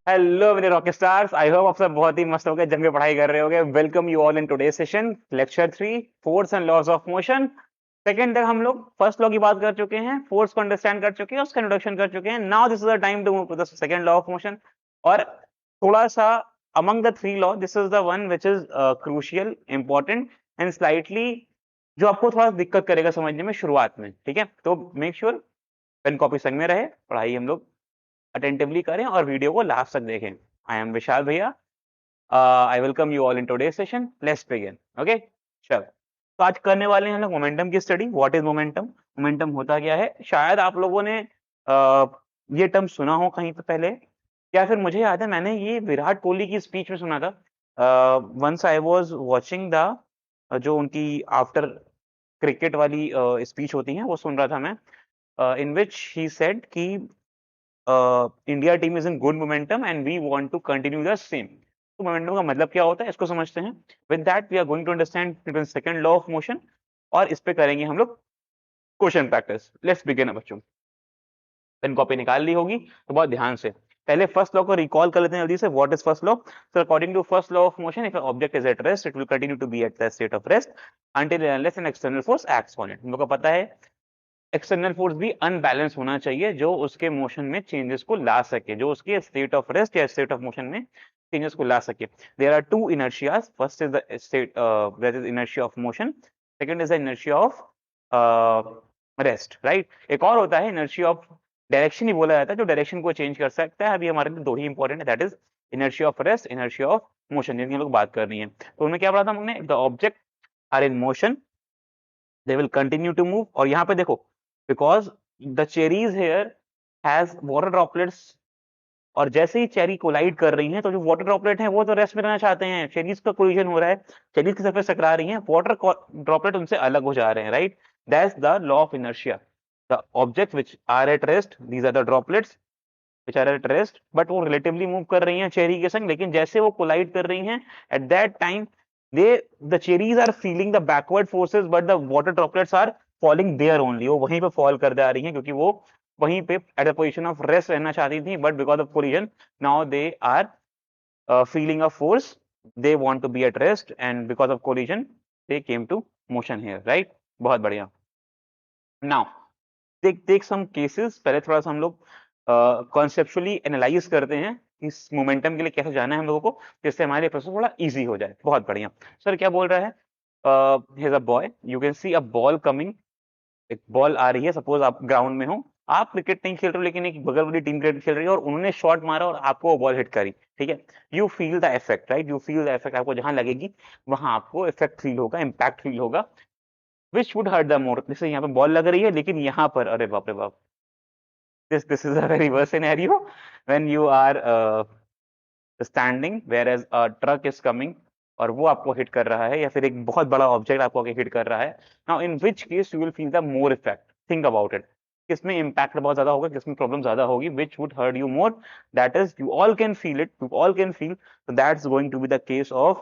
Hello मेरे rock stars, I hope आप सब बहुत ही मस्त हो गए, जम के पढ़ाई कर रहे होगे। Welcome you all in today session, lecture 3, force and laws of motion. Second तक हम लोग फर्स्ट लॉ की बात कर चुके हैं, फोर्स को अंडरस्टैंड कर चुके हैं, उसका इंट्रोडक्शन कर चुके हैं। Now this is the time to move to the second law of motion. और थोड़ा सा among the three law, this is the one which is crucial, important and slightly जो आपको थोड़ा दिक्कत करेगा समझने में शुरुआत में। ठीक है, तो मेक श्योर पेन कॉपी संग में रहे, पढ़ाई हम लोग अटेंटिवली करें और वीडियो को लास्ट तक देखें। आई एम विशाल भैया, I welcome you all in today's session. Let's begin. Okay, चलो। तो आज करने वाले हैं हम लोग मोमेंटम की study. What is momentum? Momentum होता क्या है? शायद आप लोगों ने ये टर्म सुना हो कहीं पे पहले, या फिर मुझे याद है मैंने ये विराट कोहली की स्पीच में सुना था। Once I was watching the जो उनकी आफ्टर क्रिकेट वाली स्पीच होती है वो सुन रहा था मैं, इन विच ही सेड कि India team is in good momentum and we want to continue the same. तो मोमेंटम का मतलब क्या होता है इसको समझते हैं। With that we are going to understand second law of motion, और इस पे करेंगे हम लोग क्वेश्चन प्रैक्टिस। लेट्स बिगिन बच्चों। पेन कॉपी निकाल ली होगी तो बहुत ध्यान से पहले फर्स्ट लॉ को रिकॉल कर लेते हैं जल्दी से। What is first law? So according to first law of motion, if object is at rest it will continue to be at the state of rest until and unless an external force acts on it। हम लोग को पता है external force भी unbalance होना चाहिए जो उसके मोशन में चेंजेस को ला सके, जो उसके स्टेट ऑफ रेस्ट या स्टेट ऑफ मोशन में चेंजेस को ला सके। There are two inertias, first is the state that is inertia of motion, second is the inertia of rest, right. एक और होता है इनर्शिया ऑफ डायरेक्शन, ही बोला जाता है, जो डायरेक्शन को चेंज कर सकता है। अभी हमारे लिए दो ही इंपॉर्टेंट है, that is inertia of rest, inertia of motion, जिनकी हम लोग बात कर रही है। तो उन्हें क्या पढ़ा था हमने? The object are in motion, they will continue to move। और यहाँ पे देखो, because the cherries here has water droplets, और जैसे ही चेरी कोलाइड कर रही हैं तो जो वाटर ड्रॉपलेट हैं वो तो रेस्ट में रहना चाहते हैं। चेरीज का कोलिजन हो रहा है, चेरीज की सरफेस टकरा रही हैं, वाटर ड्रॉपलेट उनसे अलग हो जा रहे हैं, right. That's the law of inertia. The objects which are at rest, these are the droplets which are at rest, but वो रिलेटिवली मूव कर रही हैं चेरी के संग, लेकिन जैसे वो कोलाइड कर रही हैं at that time they the cherries are feeling the backward forces but the water droplets are falling there only। वो वहीं पे फॉल कर जा रही हैं क्योंकि वो वहीं पे at the position of rest रहना चाहती थी, but because of collision now they are feeling a force, they want to be at rest and because of collision they came to motion here, right। बहुत बढ़िया। now take some cases। पहले थोड़ा सा हम लोग कॉन्सेप्चुअली एनालाइज करते हैं इस मोमेंटम के लिए कैसे जाना है हम लोगों को, जिससे हमारे लिए प्रोसेस थोड़ा इजी हो जाए। बहुत बढ़िया। सर क्या बोल रहा है? here's a boy, you can see a ball coming। एक बॉल आ रही है, सपोज आप ग्राउंड में हो, आप क्रिकेट नहीं खेल रहे हो लेकिन एक बगल वाली टीम क्रिकेट खेल रही है और उन्होंने शॉट मारा और आपको वो बॉल हिट करी। ठीक है, you feel the effect, right. You feel the effect, आपको जहां लगेगी वहां आपको इफेक्ट फील होगा, इम्पैक्ट फील होगा। Which would hurt the more? जैसे यहाँ पे बॉल लग रही है लेकिन यहाँ पर, अरे बाप रे बाप, this is a very worse scenario when you are standing whereas a truck is coming और वो आपको हिट कर रहा है, या फिर एक बहुत बड़ा ऑब्जेक्ट आपको आगे हिट कर रहा है। Now in which case you will feel the more effect? Think about it, किसमें इम्पैक्ट बहुत ज्यादा होगा, किसमें प्रॉब्लम ज्यादा होगी? Which would hurt you more? That is you all can feel it, you all can feel, so that's going to be the case of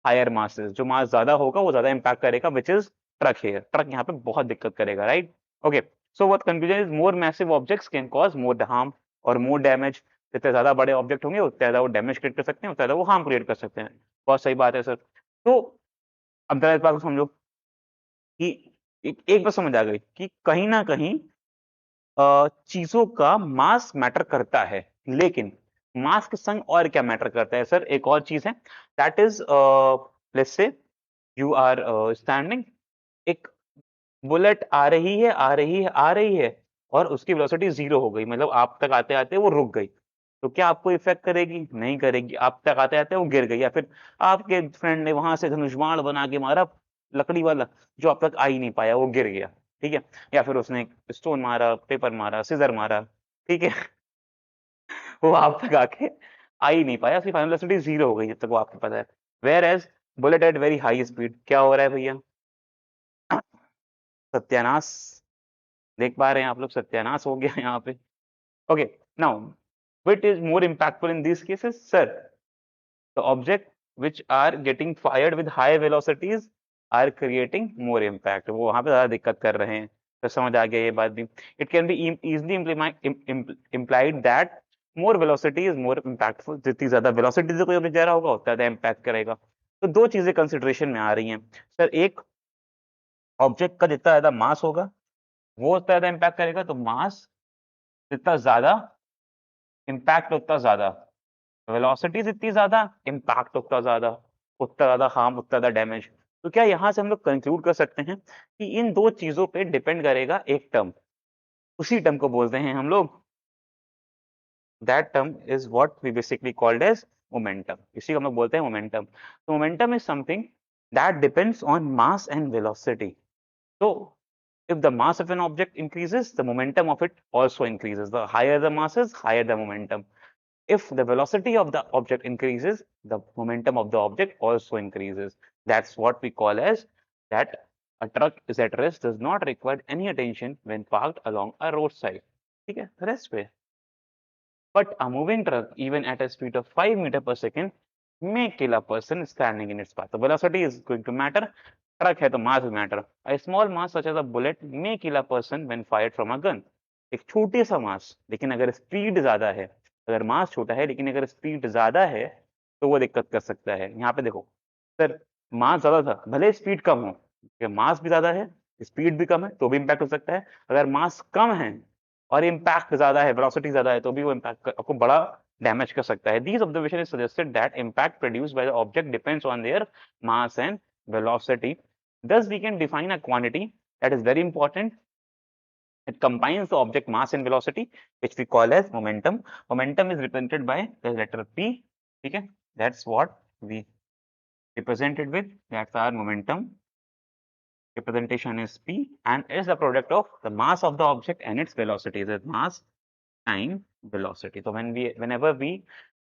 higher masses. जो mass ज्यादा होगा वो ज्यादा इम्पैक्ट करेगा, which is truck here. Truck यहाँ पे बहुत दिक्कत करेगा, right. Okay, so what conclusion is? More massive objects can cause more harm और मोर डैमेज। जितने ज्यादा बड़े ऑब्जेक्ट होंगे उतने ज्यादा वो डैमेज क्रिएट कर सकते हैं, उतने ज्यादा वो हार्म क्रिएट कर सकते हैं। बहुत सही बात है सर। तो अब जरा इस बात को समझो कि एक बात समझ आ गई कि कहीं ना कहीं चीजों का मास मैटर करता है, लेकिन मास के संग और क्या मैटर करता है सर? एक और चीज है, that is let's say you are standing, एक बुलेट आ रही है, आ रही है, आ रही है, और उसकी वेलोसिटी 0 हो गई, मतलब आप तक आते-आते वो रुक गई। तो क्या आपको इफ़ेक्ट करेगी? नहीं करेगी। आप तक आते-आते वो गिर गई, या फिर आपके फ्रेंड ने वहाँ से धनुष बाण बना के मारा, लकड़ी वाला, जो आप तक आ ही नहीं पाया, वो गिर गया। ठीक है? या फिर उसने स्टोन मारा, पेपर मारा, सीज़र मारा, ठीक है? वो आप तक आके आ ही नहीं पाया, उसकी फाइनल वेलोसिटी 0 हो गई, जब तक वो आपको पता है। Whereas bullet at very high speed, क्या हो रहा है भैया? सत्यानाश। देख पा रहे हैं आप लोग, सत्यानाश हो गया यहाँ पे। Okay, now which is more impactful in this cases sir? The object which are getting fired with high velocities are creating more impact. वो वहां पे ज्यादा दिक्कत कर रहे हैं। तो समझ आ गया ये बात भी। It can be easily implied that more velocity is more impactful, जितनी ज्यादा वेलोसिटी से कोई ऑब्जेक्ट जा रहा होगा उतना ज्यादा इम्पैक्ट करेगा। तो दो चीजें कंसिडरेशन में आ रही हैं सर, एक ऑब्जेक्ट का जितना ज्यादा मास होगा वो उतना ज्यादा इम्पैक्ट करेगा, तो मास जितना ज्यादा इम्पैक्ट उतना ज्यादा, वेलोसिटी जितनी ज्यादा इम्पैक्ट उतना ज्यादा हार्म, उतना ज्यादा डैमेज। तो क्या यहाँ से हम लोग कंक्लूड कर सकते हैं कि इन दो चीजों पे डिपेंड करेगा एक टर्म, उसी टर्म को बोलते हैं हम लोग, that term is what we basically called as momentum, इसी को हम लोग बोलते हैं momentum। तो momentum is something that depends on mass and velocity। so if the mass of an object increases, the momentum of it also increases, the higher the mass is, higher the momentum। if the velocity of the object increases, the momentum of the object also increases। that's what we call as that a truck is at rest, does not require any attention when parked along a roadside। ठीक है, rest पे। But a moving truck, even at a speed of 5 meters per second, may kill a person standing in its path। So velocity is going to matter. Truck है तो mass will matter। A small mass such as a bullet may kill a person when fired from a gun। एक छोटे सा मास, लेकिन अगर speed ज्यादा है, अगर मास छोटा है लेकिन अगर स्पीड ज्यादा है तो वो दिक्कत कर सकता है। यहाँ पे देखो सर, मास ज्यादा था, भले स्पीड कम हो, मास भी ज्यादा है, स्पीड भी कम है तो भी इम्पैक्ट हो सकता है। अगर मास कम है और इम्पैक्ट ज्यादा है, वेलोसिटी ज्यादा है, तो भी वो इम्पैक्ट आपको बड़ा डैमेज कर सकता है। These observation is suggested that impact produced by the object depends on their mass and velocity। Thus we can define a quantity that is very important। It combines the object mass and velocity, which we call as momentum। Momentum is represented by the letter P। ठीक है, that's what we represent it with, that's our momentum। representation is P and is the product of the mass of the object and its velocity, that mass time velocity। So whenever we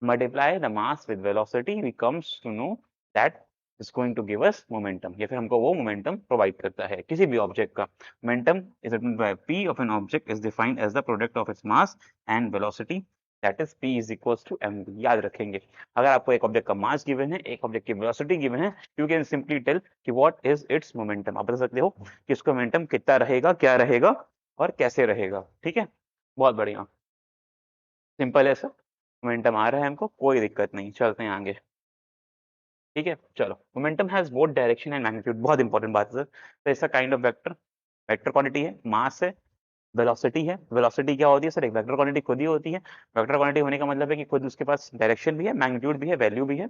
multiply the mass with velocity, we comes to know that is going to give us momentum, या फिर हमको वो momentum provide करता है किसी भी object का। momentum is written by P of an object is defined as the product of its mass and velocity, that is P is equals to mv। याद रखेंगे, अगर आपको एक ऑब्जेक्ट का मास गिवन है, एक ऑब्जेक्ट की वेलोसिटी गिवन है, यू कैन सिंपली टेल कि व्हाट इज इट्स मोमेंटम। आप बता सकते हो कि इसका मोमेंटम कितना रहेगा, क्या रहेगा और कैसे रहेगा। ठीक है, बहुत बढ़िया, सिंपल है सर। मोमेंटम आ रहा है हमको, कोई दिक्कत नहीं, चलते हैं आगे। ठीक है, चलो। Momentum has both direction and magnitude, बहुत इंपॉर्टेंट बात है सर। तो ऐसा kind of vector, vector quantity है, मास है, वेलोसिटी है। वेलोसिटी क्या होती है सर, एक वेक्टर क्वांटिटी खुद ही होती है। वेक्टर क्वांटिटी होने का मतलब है कि खुद उसके पास डायरेक्शन भी है, मैग्नीट्यूड भी है, वैल्यू भी है।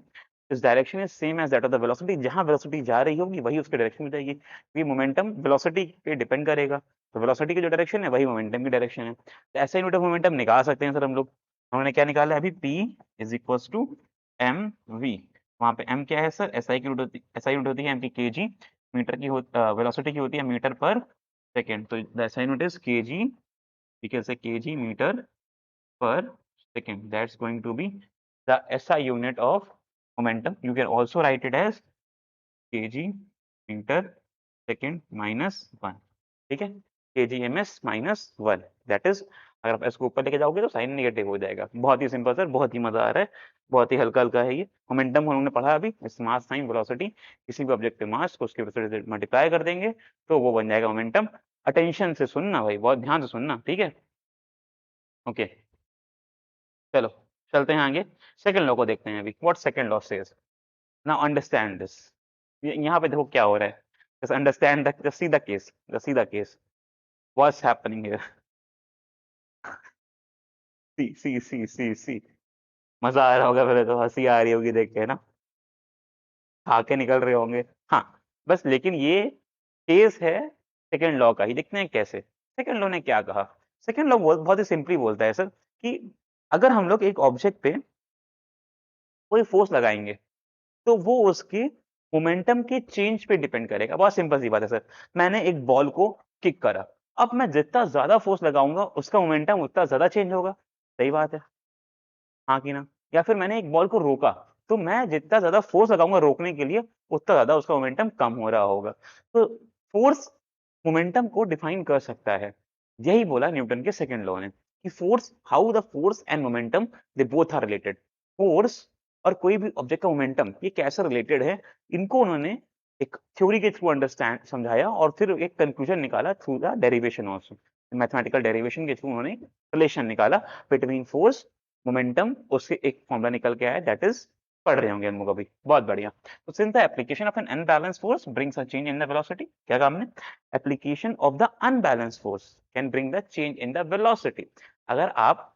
इस direction is same as that of the velocity, जहां वेलोसिटी जा रही होगी वही उसकी डायरेक्शन में जाएगी। ये मोमेंटम वेलोसिटी पे डिपेंड करेगा, तो वेलोसिटी की जो डायरेक्शन है वही मोमेंटम की डायरेक्शन है। तो ऐसा यूनिट ऑफ मोमेंटम निकाल सकते हैं सर हम लोग। उन्होंने क्या निकाला है अभी, P is equals to m v. वहाँ पे m क्या है सर, SI की यूनिट होती, SI यूनिट होती है m की kg, मीटर की वेलोसिटी की होती है मीटर पर सेकेंड। तो the SI unit is kg, we can say kg meter per second, that's going to be the SI unit of momentum। You can also write it as kg meter second minus 1। ठीक है, kg ms minus 1, that is, अगर आप इसको ऊपर लेके जाओगे तो sign negative हो जाएगा। बहुत ही सिंपल सर, बहुत ही मजा आ रहा है, बहुत ही हल्का हल्का है ये। मोमेंटम हम लोगों ने पढ़ा अभी, इस मास टाइम वेलोसिटी, किसी भी ऑब्जेक्ट के मास को उसकी वेलोसिटी से मल्टीप्लाई कर देंगे तो वो बन जाएगा मोमेंटम। अटेंशन से सुनना भाई, बहुत ध्यान से सुनना, ठीक है, ओके। चलो चलते हैं आगे, सेकंड लॉ को देखते हैं अभी। What second law says, now understand this. यहाँ पे देखो क्या हो रहा है, just understand the, just see the case, just see the case, what's happening here. See see see see see, मजा आ रहा होगा, पहले तो हंसी आ रही होगी देख के ना, आके निकल रहे होंगे। हाँ बस, लेकिन ये केस है सेकंड लॉ का ही, देखते हैं कैसे। सेकंड लॉ ने क्या कहा, सेकंड लॉ बहुत ही सिंपली बोलता है सर कि अगर हम लोग एक ऑब्जेक्ट पे कोई फोर्स लगाएंगे तो वो उसके मोमेंटम के चेंज पे डिपेंड करेगा। बहुत सिंपल सी बात है सर, मैंने एक बॉल को किक करा, अब मैं जितना ज्यादा फोर्स लगाऊंगा उसका मोमेंटम उतना ज्यादा चेंज होगा। सही बात है, हाँ कि ना। या फिर मैंने एक बॉल को रोका, तो मैं जितना ज्यादा फोर्स लगाऊंगा रोकने के लिए उतना ज्यादा उसका मोमेंटम कम हो रहा होगा। तो फोर्स मोमेंटम को डिफाइन कर सकता है, यही बोला न्यूटन के सेकंड लॉ ने कि force, how the force and momentum they both are related. Force और कोई भी ऑब्जेक्ट का मोमेंटम ये कैसे रिलेटेड है, इनको उन्होंने एक थ्योरी के थ्रू अंडरस्टैंड समझाया और फिर एक कंक्लूजन निकाला through the derivation also. Mathematical derivation के थ्रू उन्होंने रिलेशन निकाला बिटवीन फोर्स मोमेंटम, उससे एक फॉर्मूला निकल के आया, दैट इज पढ़ रहे होंगे हम लोग अभी, बहुत बढ़िया। तो since the application of an unbalance force brings a change in the velocity, क्या कहा हमने, application of the unbalance force can bring the change in the velocity. अगर आप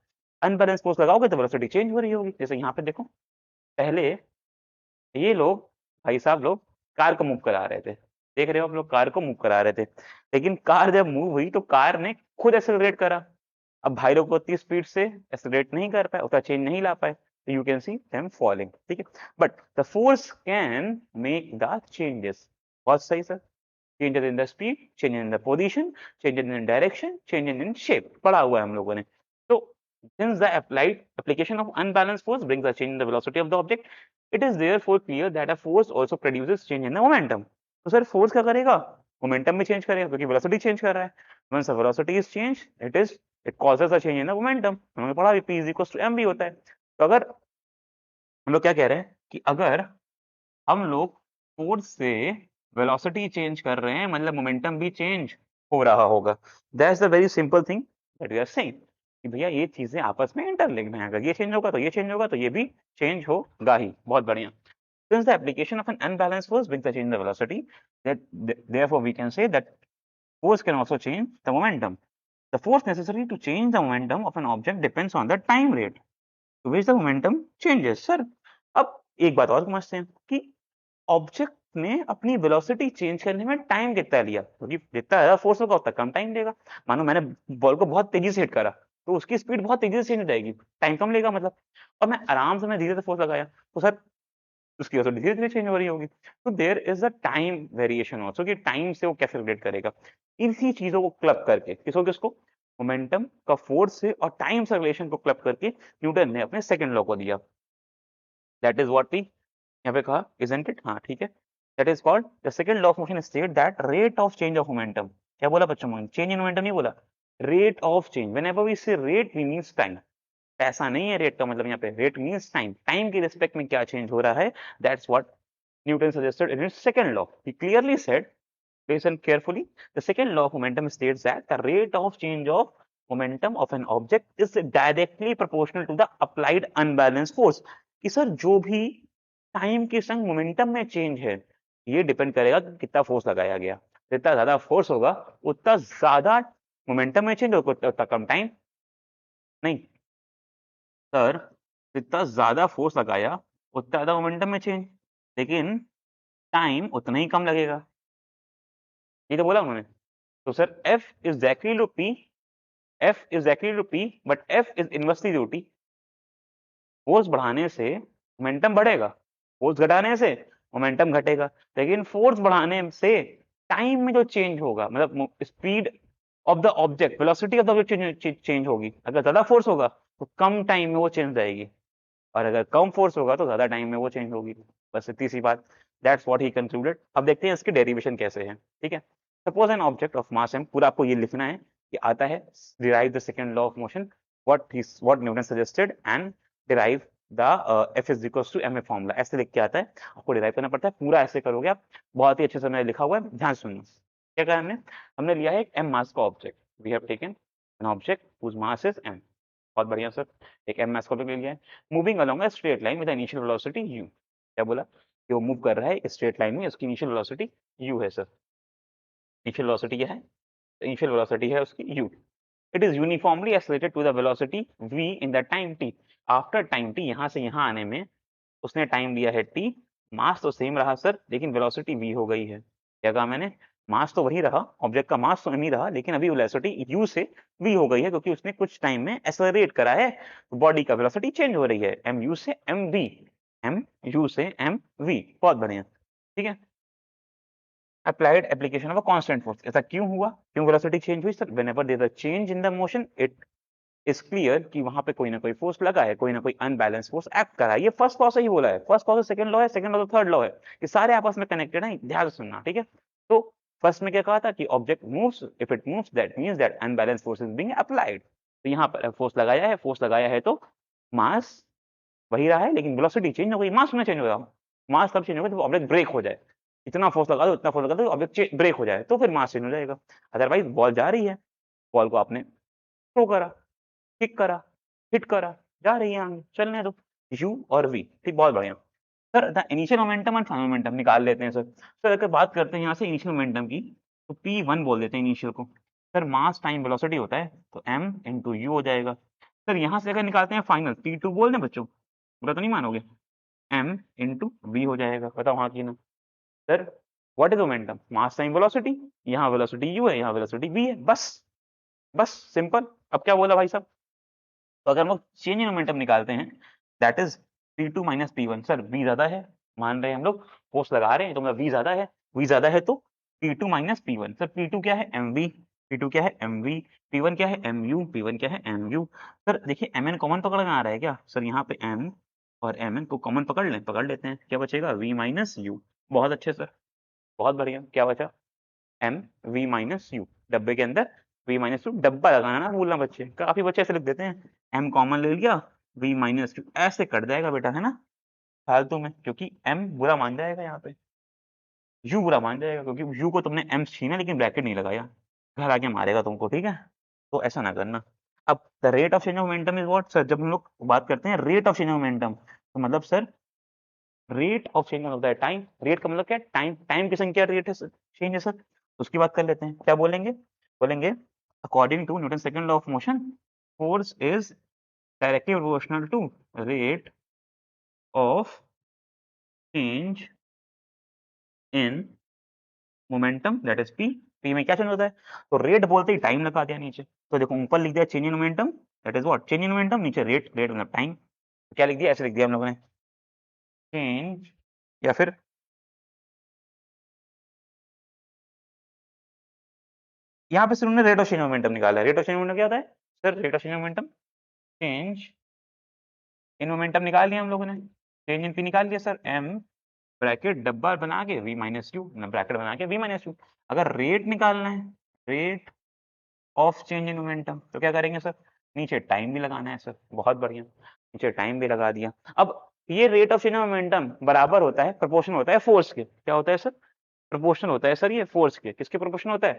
अनबैलेंस फोर्स लगाओगे तो वेलोसिटी चेंज हो रही होगी। जैसे यहाँ पे देखो, पहले ये लोग, भाई साहब लोग कार को मूव करा रहे थे, देख रहे हो आप लोग, कार को मूव करा रहे थे, लेकिन कार जब मूव हुई तो कार ने खुद एक्सेलरेट करा। अब भाई लोग उतनी स्पीड से एक्सेलरेट नहीं कर पाए, उतना चेंज नहीं ला पाए, तो you can see them falling, ठीक है। But the force can make the changes, बहुत सही sir, changes in the speed, changes in the position, changes in direction, changes in shape, पढ़ा हुआ है हम लोगों ने। तो since the applied application of unbalanced force brings a change in the velocity of the object, it is therefore clear that a force also produces change in the momentum। तो sir force क्या करेगा, momentum में change करेगा, क्योंकि velocity change कर रहा है। once the velocity is changed, it causes a change in the momentum। हमने पढ़ा भी p is equals to mv होता है। तो अगर हम लोग क्या कह रहे हैं कि अगर हम लोग फोर्स से वेलोसिटी चेंज कर रहे हैं, मतलब मोमेंटम भी चेंज हो रहा होगा। That's the very simple thing that we are saying कि भैया ये चीजें आपस में इंटरलिंक्ड हैं, अगर ये चेंज होगा तो ये चेंज होगा, तो ये भी चेंज होगा ही। बहुत बढ़िया। Since the application of an unbalanced force brings a change in the velocity, therefore we can say that force can also change the momentum. The force necessary to change the momentum of an object depends on the time rate to which the momentum changes. Sir, अब एक बात और समझते हैं कि object ने अपनी velocity change करने में टाइम कितना लिया, क्योंकि जितना ज्यादा फोर्स होगा उतना कम टाइम लेगा। मानो मैंने बॉल को बहुत तेजी से हिट करा, तो उसकी स्पीड बहुत तेजी से चेंज हो जाएगी, टाइम कम लेगा मतलब। और मैं आराम से, मैं धीरे से फोर्स लगाया, तो सर उसकी वेलोसिटी धीरे धीरे चेंज हो रही होगी। तो there is a time variation also, कि टाइम से वो कैसे रिलेट करेगा। इसी चीजों को क्लब करके किसको किसको, मोमेंटम का फोर्स से और टाइम से रिलेशन को क्लब करके न्यूटन ने अपने सेकंड लॉ को दिया। दैट इज व्हाट वी यहाँ पे कहा, इजंट इट, हाँ ठीक है। That is called the second law of motion state that rate of change of momentum, क्या बोला बच्चों, चेंज इन मोमेंटम नहीं बोला, rate of change. Whenever we say rate we means time, ऐसा नहीं है रेट का मतलब यहाँ पे, रेट मींस टाइम, टाइम के रिस्पेक्ट में क्या चेंज हो रहा है। That's what Newton suggested in his second law. He clearly said, listen carefully, the second law of momentum states that the rate of change of momentum of an object is directly proportional to the applied unbalanced force। कि sir जो भी time के संग momentum में change है, ये depend करेगा कि कितना फोर्स लगाया गया। जितना ज्यादा फोर्स होगा उतना ज्यादा मोमेंटम में चेंज होगा, उतना कम टाइम नहीं सर, जितना ज्यादा फोर्स लगाया उतना ज्यादा मोमेंटम में चेंज, लेकिन टाइम उतना ही कम लगेगा, ये तो बोला उन्होंने। तो sir F is exactly to P, F is exactly to P, but F is inversely to T। Force बढ़ाने से मोमेंटम बढ़ेगा, फोर्स घटाने से मोमेंटम घटेगा, लेकिन फोर्स बढ़ाने से टाइम में जो चेंज होगा, मतलब speed of the object, velocity of the object change होगी। अगर ज्यादा फोर्स होगा तो कम टाइम में वो चेंज जाएगी, और अगर कम फोर्स होगा तो ज्यादा टाइम में वो चेंज होगी। बस इतनी सी बात, दैट्स व्हाट ही कंक्लूडेड। अब देखते हैं इसके डेरिवेशन कैसे हैं, ठीक है। Suppose an object of mass m, पूरा आपको ये लिखना है कि आता है derive the second law of motion, what Newton suggested and derive the F is equals to ma formula, ऐसे लिख के आता है, आपको डिराइव करना पड़ता है। पूरा ऐसे करोगे आप, बहुत ही अच्छे से मैंने लिखा हुआ है, ध्यान सुनना। क्या कहा हमने लिया है एक m मास का object, we have taken an object whose mass is m, बहुत बढ़िया सर, एक m मास का ऑब्जेक्ट ले लिया है, moving along a straight line with initial velocity u। क्या बोला कि वो मूव कर रहा है स्ट्रेट लाइन में, उसकी इनिशियल वेलोसिटी u है सर। इनिशियल वेलोसिटी क्या है, इनिशियल वेलोसिटी है उसकी u। It is uniformly accelerated to the velocity v in the time t। After time t, यहां से यहां आने में उसने टाइम लिया है t, मास तो सेम रहा सर, लेकिन वेलोसिटी v हो गई है। क्या कहा मैंने, मास तो वही रहा, ऑब्जेक्ट का मास तो नहीं रहा, लेकिन अभी वेलोसिटी u से v हो गई है, क्योंकि उसने कुछ टाइम में एक्सेलरेट करा है, तो बॉडी का वेलोसिटी चेंज हो रही है, mu से mv, mu से mv। बहुत बढ़िया, ठीक है। Applied application of a constant force, ऐसा क्यों हुआ, क्यों वेलोसिटी चेंज हुई sir, whenever there is a change in the motion it is clear कि वहां पे कोई ना कोई फोर्स लगा है, कोई ना कोई अनबैलेंस फोर्स एक्ट कर रहा है। ये फर्स्ट लॉ से ही बोला है, फर्स्ट लॉ से सेकंड लॉ है, सेकंड लॉ से थर्ड लॉ है, ये सारे आपस में कनेक्टेड हैं, ध्यान से सुनना, ठीक है। तो फर्स्ट में क्या कहा था कि object moves, if it moves that means that unbalance force is being applied. तो यहाँ पर फोर्स लगाया है, फोर्स लगाया है तो मास वही रहा है, लेकिन वेलोसिटी चेंज हो गई, मास में चेंज हो गया। मास तब चेंज होगा जब ऑब्जेक्ट ब्रेक हो जाए, इतना फोर्स लगा दो, इतना फोर्स लगा दो, ऑब्जेक्ट ब्रेक हो जाए, तो फिर मास चेंज हो जाएगा। अदरवाइज बॉल जा रही है, बॉल को आपने थ्रो करा, किक करा, हिट करा, जा रही है आगे, चलने दो, u और v, ठीक, बहुत बढ़िया। Sir the initial momentum and final momentum निकाल लेते हैं सर। सर अगर बात करते हैं यहाँ से इनिशियल मोमेंटम की, तो p1 बोल देते हैं इनिशियल को। सर मास टाइम वेलोसिटी होता है, तो m इंटू यू हो जाएगा। सर यहाँ से अगर निकालते हैं फाइनल, p2 बोल दें बच्चों, बुरा तो नहीं मानोगे, m इंटू वी हो जाएगा, बताओ हाँ कि ना। Sir what is momentum, mass time velocity, यहाँ वेलोसिटी u है, यहाँ वेलोसिटी v है, बस बस सिंपल। अब क्या बोला भाई साहब, तो अगर हम लोग चेंज इन मोमेंटम निकालते हैं, that is p2 minus p1। Sir v ज्यादा है, मान रहे हैं हम लोग, फोर्स लगा रहे हैं, तो मतलब v ज्यादा है, v ज्यादा है तो p2 minus p1। Sir p2 क्या है mv, p2 क्या है mv, p1 क्या है mu, p1 क्या है mu। सर देखिए mn कॉमन पकड़ में आ रहा है क्या, सर यहाँ पे m और mn को कॉमन पकड़ लेते हैं, क्या बचेगा v माइनस u। बहुत अच्छे सर, बहुत बढ़िया, क्या बचा, m v माइनस u, डब्बे के अंदर v माइनस यू, डब्बा लगाना ना भूलना बच्चे, काफी बच्चे ऐसे लिख देते हैं, m कॉमन ले लिया, v माइनस यू ऐसे कट जाएगा बेटा, है ना, फालतू में, क्योंकि m बुरा मान जाएगा, यहाँ पे u बुरा मान जाएगा, क्योंकि u को तुमने m छीना लेकिन ब्रैकेट नहीं लगाया, घर आके मारेगा तुमको, ठीक है, तो ऐसा ना करना। अब the rate of change of momentum is what, sir जब हम लोग बात करते हैं rate of change of momentum, तो मतलब सर रेट ऑफ चेंज होता है टाइम, रेट का मतलब क्या है, टाइम, टाइम की संख्या रेट है चेंज है सर, उसकी बात कर लेते हैं, क्या बोलेंगे, बोलेंगे according to Newton second law of motion, force is directly proportional to rate of change in momentum, that is P. P में क्या चेंज होता है, तो रेट बोलते ही टाइम लगा दिया नीचे, तो देखो ऊपर लिख दिया change in momentum, that is what, change in momentum, नीचे रेट, रेट मतलब टाइम, क्या लिख दिया, ऐसे लिख दिया हम लोगों ने, चेंज, या फिर यहाँ पे सिर्फ उन्होंने रेट ऑफ चेंज मोमेंटम निकाला है, रेट ऑफ चेंज मोमेंटम क्या होता है, sir rate of change momentum, change in momentum निकाल लिया हम लोगों ने, चेंज इन पी निकाल लिया सर, एम ब्रैकेट डब्बा बना के वी माइनस यू, ब्रैकेट बना के वी माइनस यू। अगर रेट निकालना है, rate of change in momentum, तो क्या करेंगे सर, नीचे टाइम भी लगाना है सर, बहुत बढ़िया, नीचे टाइम भी लगा दिया। अब ये rate of change in momentum बराबर होता है, प्रोपोर्शनल होता है फोर्स के, क्या होता है सर, प्रोपोर्शनल होता है सर, ये फोर्स के, किसके प्रोपोर्शनल होता है,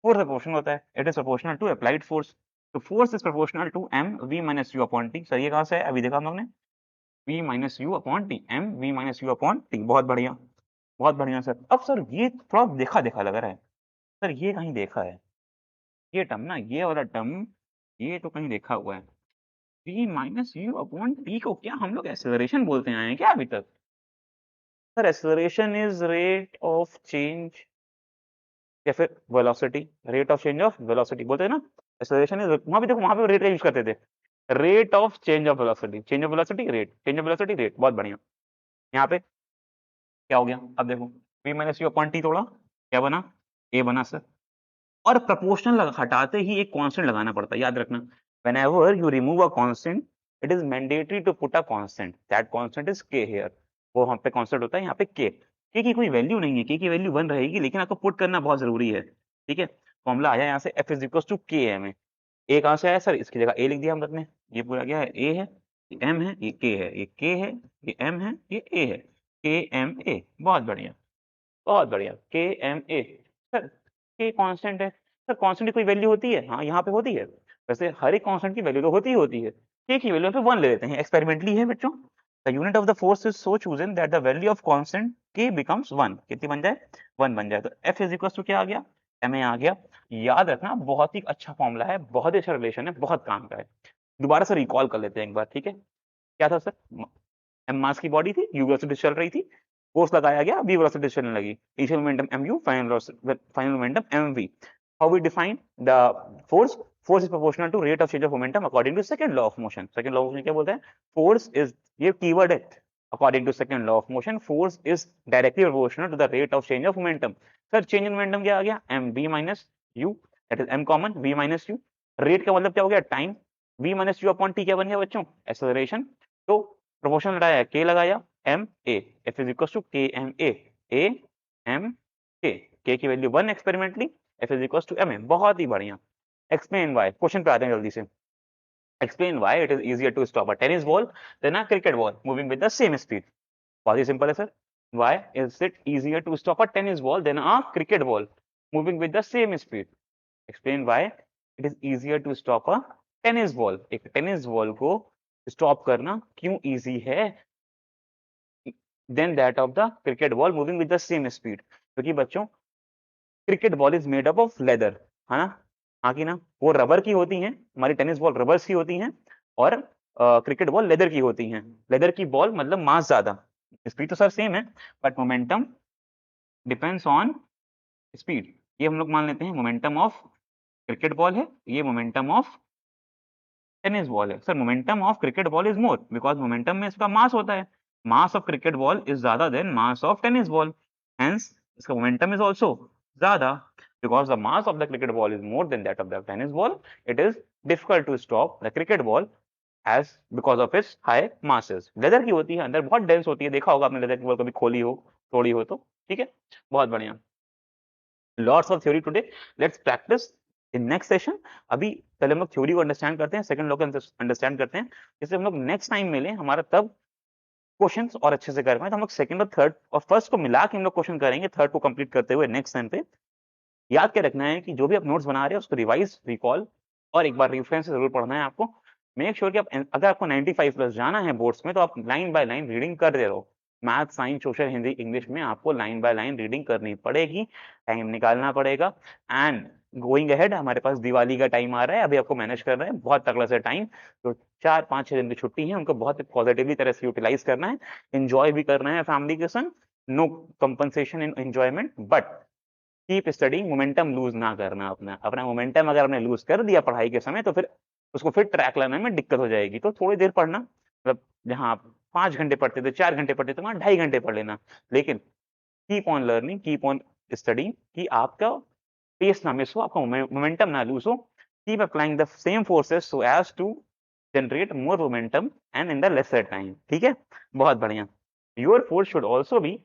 फोर्स प्रोपोर्शनल होता है, it is proportional to applied force, तो force is proportional to m v minus u upon t. Sir ये कहाँ से है, अभी देखा हम लोग ने, v minus u upon t, m v minus u upon t, बहुत बढ़िया, बहुत बढ़िया सर। अब सर ये थोड़ा देखा देखा लग रहा है, सर ये कहीं देखा है, ये टर्म ना, ये वाला टर्म, ये तो कहीं देखा हुआ है, v minus u upon T को क्या हम लोग एक्सेलरेशन बोलते आए हैं क्या अभी तक, sir acceleration is rate of change, या फिर velocity, rate of change of velocity बोलते हैं ना, एक्सेलरेशन इज, वहां भी देखो, वहां पे रेट का यूज करते थे, rate of change of velocity, change of velocity rate, change of velocity rate, बहुत बढ़िया। यहाँ पे क्या हो गया, अब देखो v minus u upon T तोड़ा, क्या बना, a बना सर, और प्रोपोर्शनल हटाते ही एक कांस्टेंट लगाना पड़ता है, याद रखना, whenever you remove a constant, it is mandatory to put a constant, that constant is k here, वो वहां पे कांस्टेंट होता है, यहाँ पे k की कोई वैल्यू नहीं है, k की वैल्यू 1 रहेगी, लेकिन आपको पुट करना बहुत जरूरी है, ठीक है, फॉर्मूला आया यहाँ से f is equal to k m है, a कहाँ से आया सर, इसकी जगह a लिख दिया हम लोग ने, ये पूरा क्या है, a है, ये m है, ये k है, ये k है, ये m है, ये a है, k m a, बहुत बढ़िया, बहुत बढ़िया, के एम ए। सर के कांस्टेंट है, सर कांस्टेंट की कोई वैल्यू होती है, हाँ यहाँ पे होती है, वैसे हर एक कांस्टेंट की वैल्यू तो होती ही होती है, के की वैल्यू पे 1 ले लेते हैं, एक्सपेरिमेंटली है बच्चों, the unit of the force is so chosen that the value of constant के बिकम्स 1, कितनी बन जाए, 1 बन जाए, तो एफ इज इक्वल टू क्या आ गया, एम ए आ गया। याद रखना बहुत ही अच्छा फॉर्मूला है, बहुत ही अच्छा रिलेशन है, बहुत काम का है। दोबारा से रिकॉल कर लेते हैं एक बार, ठीक है, क्या था सर, एम मास की बॉडी थी, यू वेलोसिटी चल रही थी, फोर्स लगाया गया, v वेलोसिटी चलने लगी, initial momentum mu, final momentum mv। How we define the force, force is proportional to rate of change of momentum according to second law of motion, second law of motion क्या बोलते हैं, force is, ये keyword है, according to second law of motion force is directly proportional to the rate of change of momentum. Sir change in momentum क्या आ गया, m v minus u, that is m common v minus u, rate का मतलब क्या हो गया, time, v minus u upon T क्या बन गया बच्चों, एक्सेलरेशन, तो प्रोपोर्शनल लगाया, k लगाया, m a, f is equal to k m a m k की value 1 experimentally, f is equal to m a, बहुत ही बढ़िया। एक्सप्लेन वाई, क्वेश्चन पे आते हैं जल्दी से, explain why it is easier to stop a tennis ball than a cricket ball moving with the same speed, बहुत ही सिंपल है sir, why is it easier to stop a tennis ball than a cricket ball moving with the same speed, explain why it is easier to stop a tennis ball, एक tennis ball को stop करना क्यों easy है than that of the cricket ball moving with the same speed? क्योंकि बच्चों cricket ball is made up of leather, है ना? हाँ कि ना? वो रबर की होती हैं, हमारी टेनिस बॉल रबर्स की होती हैं, और क्रिकेट बॉल लेदर की होती हैं। लेदर की बॉल मतलब मास ज्यादा, स्पीड तो सर सेम है, but momentum depends on speed. ये हम लोग मान लेते हैं मोमेंटम ऑफ क्रिकेट बॉल है, ये मोमेंटम ऑफ टेनिस बॉल है। Sir momentum of cricket ball is more because momentum में इसका मास होता है, mass of cricket ball is ज्यादा than mass of tennis ball, hence इसका मोमेंटम इज आल्सो ज्यादा। because the mass of the cricket ball is more than that of the tennis ball, it is difficult to stop the cricket ball as because of its high masses। Leather की होती है, अंदर बहुत dense होती है, देखा होगा आपने लेदर की बॉल कभी खोली हो तोड़ी हो तो, ठीक है? बहुत बढ़िया। Lots of theory today, let's practice in next session. अभी पहले हम लोग थ्योरी को अंडरस्टैंड करते हैं, सेकंड लॉ को अंडरस्टैंड करते हैं, जिससे हम लोग नेक्स्ट टाइम मिले हमारा तब क्वेश्चंस और अच्छे से कर पाए। तो हम लोग सेकंड और थर्ड और फर्स्ट को मिला के हम लोग क्वेश्चन करेंगे, थर्ड को कंप्लीट करते हुए नेक्स्ट टाइम पे। याद क्या रखना है कि जो भी आप नोट्स बना रहे हैं उसको रिवाइज, रिकॉल और एक बार रेफरेंस से जरूर पढ़ना है आपको। मेक श्योर कि आप, अगर आपको 95 प्लस जाना है बोर्ड्स में, तो आप लाइन बाय लाइन रीडिंग कर दे रहो। Math, science, social, Hindi, English में आपको लाइन बाय लाइन रीडिंग करनी पड़ेगी, टाइम निकालना पड़ेगा। एंड गोइंग अहेड हमारे पास दिवाली का टाइम आ रहा है, अभी आपको मैनेज कर रहे हैं बहुत तगड़ा सा टाइम, तो 4-5-6 दिन की छुट्टी है, उनको बहुत पॉजिटिवली तरह से यूटिलाइज करना है, एंजॉय भी करना है फैमिली के संग। No compensation in enjoyment, but keep studying, momentum lose ना करना अपना। अपना मोमेंटम अगर आपने लूज कर दिया पढ़ाई के समय, तो फिर उसको फिर ट्रैक लाने में दिक्कत हो जाएगी। तो थोड़ी देर पढ़ना, मतलब जहां आप 5 घंटे पढ़ते थे, 4 घंटे पढ़ते थे, वहां 2.5 घंटे पढ़ लेना, लेकिन keep on learning, keep on studying, कि आपका पेस ना मिस हो, आपका मोमेंटम ना लूज हो। Keep applying the same forces so as to generate more momentum and in the lesser time, ठीक है? बहुत बढ़िया। Your force should also be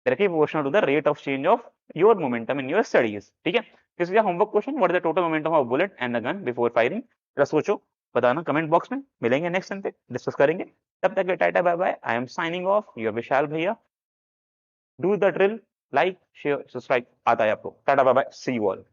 directly proportional to the rate of change of your momentum in your studies, ठीक है? किसी का homework question, what is the total momentum of bullet and the gun before firing? जरा सोचो, बताना comment box में, मिलेंगे next time पे डिस्कस करेंगे। तब तक के tata bye bye, I am signing off, your Vishal भैया। Do the drill, like share subscribe आता है आपको। Tata bye bye, see you all.